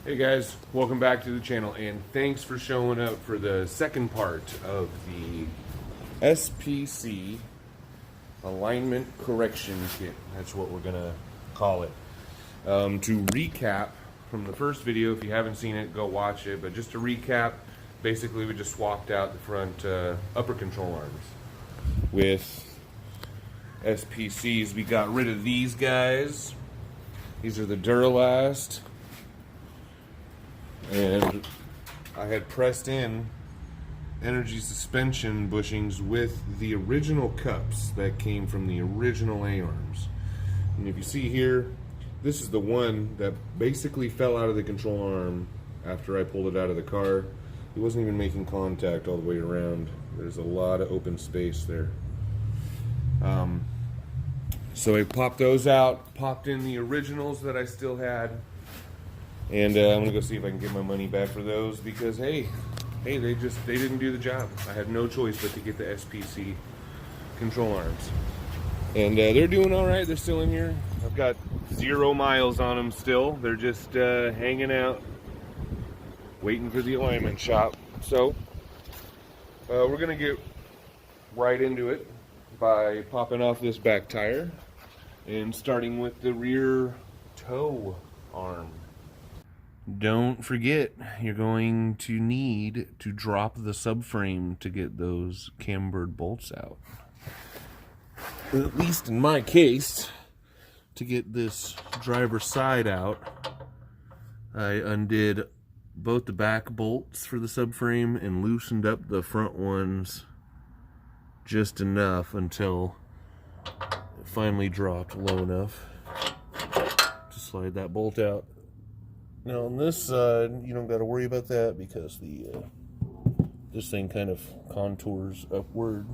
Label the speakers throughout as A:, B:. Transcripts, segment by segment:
A: Hey guys, welcome back to the channel and thanks for showing up for the second part of the SPC alignment correction kit. That's what we're gonna call it. To recap from the first video, if you haven't seen it, go watch it. But just to recap, basically we just swapped out the front upper control arms with SPCs. We got rid of these guys. These are the Duralast. And I had pressed in Energy Suspension bushings with the original cups that came from the original A-arms. And if you see here, this is the one that basically fell out of the control arm after I pulled it out of the car. It wasn't even making contact all the way around. There's a lot of open space there. So I popped those out, popped in the originals that I still had. And I'm gonna go see if I can get my money back for those because hey, they didn't do the job. I had no choice but to get the SPC control arms, and they're doing all right. They're still in here. I've got 0 miles on them still. They're just hanging out, waiting for the alignment shop. So we're gonna get right into it by popping off this back tire and starting with the rear toe arm. Don't forget, you're going to need to drop the subframe to get those cambered bolts out. At least in my case, to get this driver's side out, I undid both the back bolts for the subframe and loosened up the front ones just enough until it finally dropped low enough to slide that bolt out. Now on this side, you don't got to worry about that because the this thing kind of contours upward.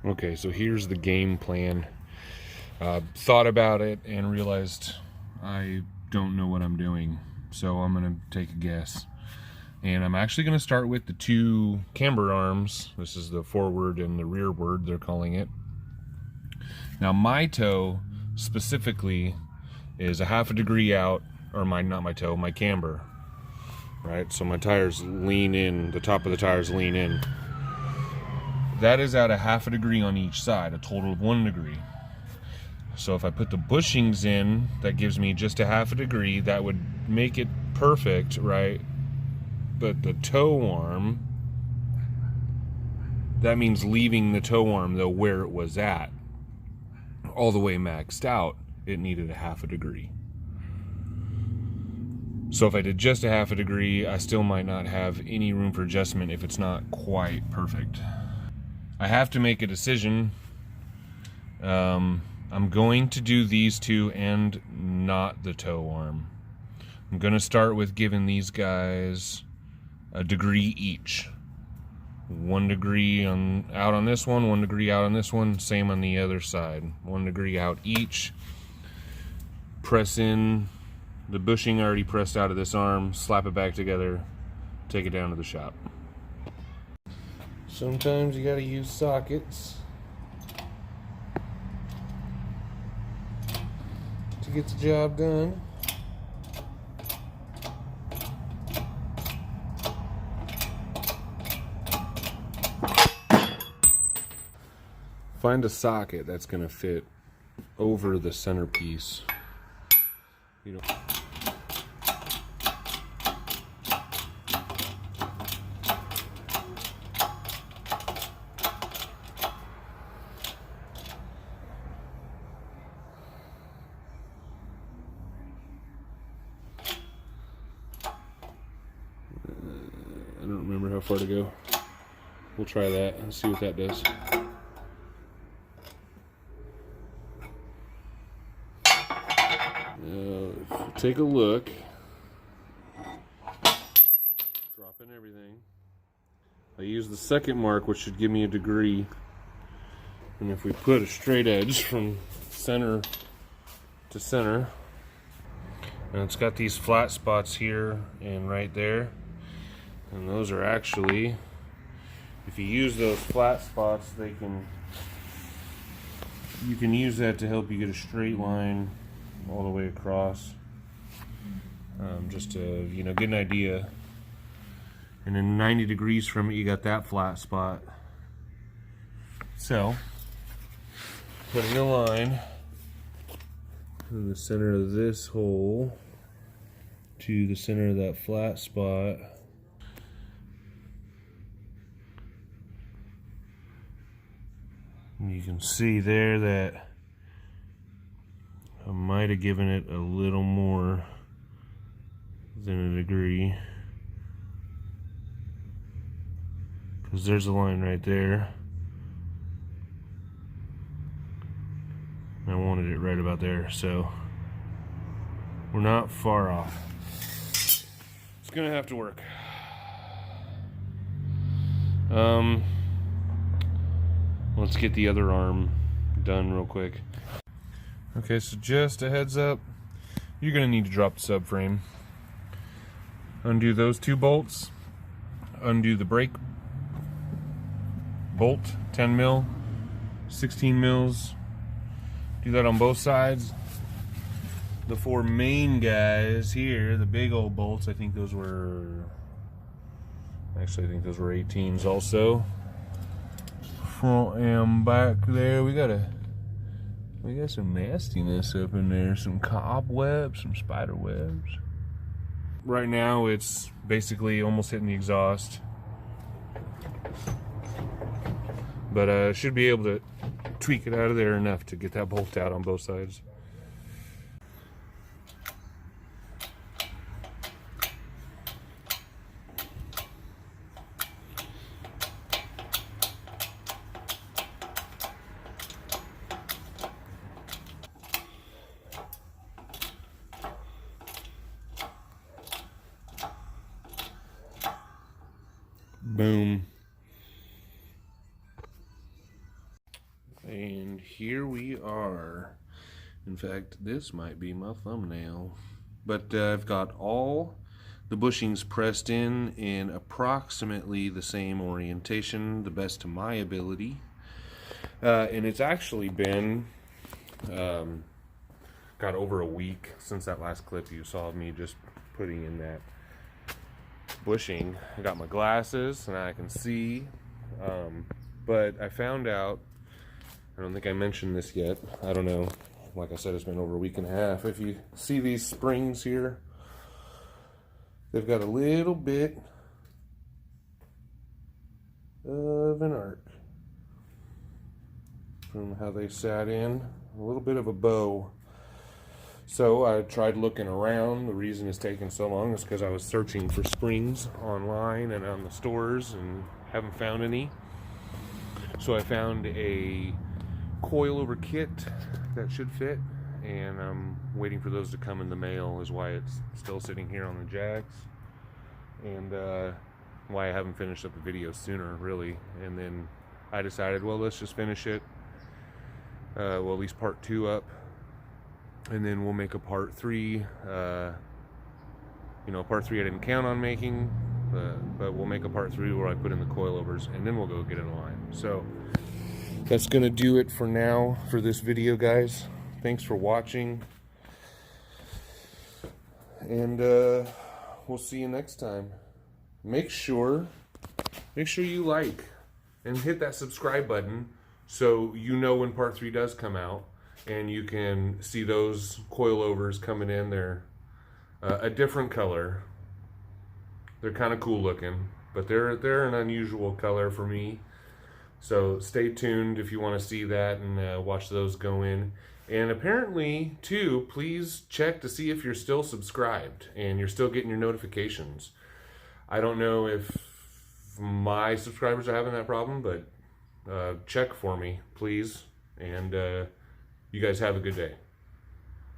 A: Okay, so here's the game plan. Thought about it and realized I don't know what I'm doing. So I'm gonna take a guess. And I'm actually gonna start with the 2 camber arms. This is the forward and the rearward, they're calling it. Now my toe specifically is a 1/2 degree out, or not my toe, my camber. Right, so my tires lean in, the top of the tires lean in. That is at a 1/2 degree on each side, a total of 1 degree. So if I put the bushings in, that gives me just a 1/2 degree. That would make it perfect, right? But the toe arm, that means leaving the toe arm though where it was at, all the way maxed out, it needed a 1/2 degree. So if I did just a 1/2 degree, I still might not have any room for adjustment if it's not quite perfect. I have to make a decision. I'm going to do these 2 and not the toe arm. I'm going to start with giving these guys a degree each. 1 degree out on this one, 1 degree out on this one, same on the other side. 1 degree out each. Press in the bushing already pressed out of this arm, slap it back together, take it down to the shop. Sometimes you gotta use sockets to get the job done. Find a socket that's going to fit over the centerpiece. You know. I don't remember how far to go. We'll try that and see what that does. Take a look. Dropping everything. I use the second mark, which should give me a degree. And if we put a straight edge from center to center, and it's got these flat spots here and right there. And those are actually, if you use those flat spots, you can use that to help you get a straight line all the way across. Just to, you know, get an idea. And then 90 degrees from it, you got that flat spot. So, putting a line in the center of this hole to the center of that flat spot. And you can see there that I might have given it a little more than a degree, because there's a line right there. I wanted it right about there, so we're not far off. It's gonna have to work. Let's get the other arm done real quick. Okay, so just a heads up, you're gonna need to drop the subframe. Undo those two bolts, undo the brake bolt, 10 mil, 16 mils. Do that on both sides. The four main guys here, the big old bolts, I think those were, actually I think those were 18s also. Front and back there, we got some nastiness up in there, some cobwebs, some spider webs. Right now it's basically almost hitting the exhaust, but I should be able to tweak it out of there enough to get that bolt out on both sides. Boom. And here we are. In fact, this might be my thumbnail. But I've got all the bushings pressed in approximately the same orientation, the best to my ability. And it's actually been got over a week since that last clip you saw of me just putting in that bushing. I got my glasses and I can see, but I found out, I don't think I mentioned this yet, I don't know, like I said, it's been over a week and a half. If you see these springs here, they've got a little bit of an arc from how they sat in, a little bit of a bow. So I tried looking around. The reason it's taking so long is because I was searching for springs online and on the stores and haven't found any. So I found a coilover kit that should fit, and I'm waiting for those to come in the mail, is why it's still sitting here on the jacks, and why I haven't finished up the video sooner, really. And then I decided, well, let's just finish it, well, at least part 2 up, and then we'll make a part 3. You know, part 3 I didn't count on making, but we'll make a part 3 where I put in the coilovers, and then we'll go get in line. So that's gonna do it for now for this video, guys. Thanks for watching. And we'll see you next time. Make sure you like and hit that subscribe button so you know when part 3 does come out, and you can see those coilovers coming in. They're a different color. They're kind of cool looking, but they're an unusual color for me. So stay tuned if you want to see that and watch those go in. And apparently, too, please check to see if you're still subscribed and you're still getting your notifications. I don't know if my subscribers are having that problem, but check for me, please. And you guys have a good day.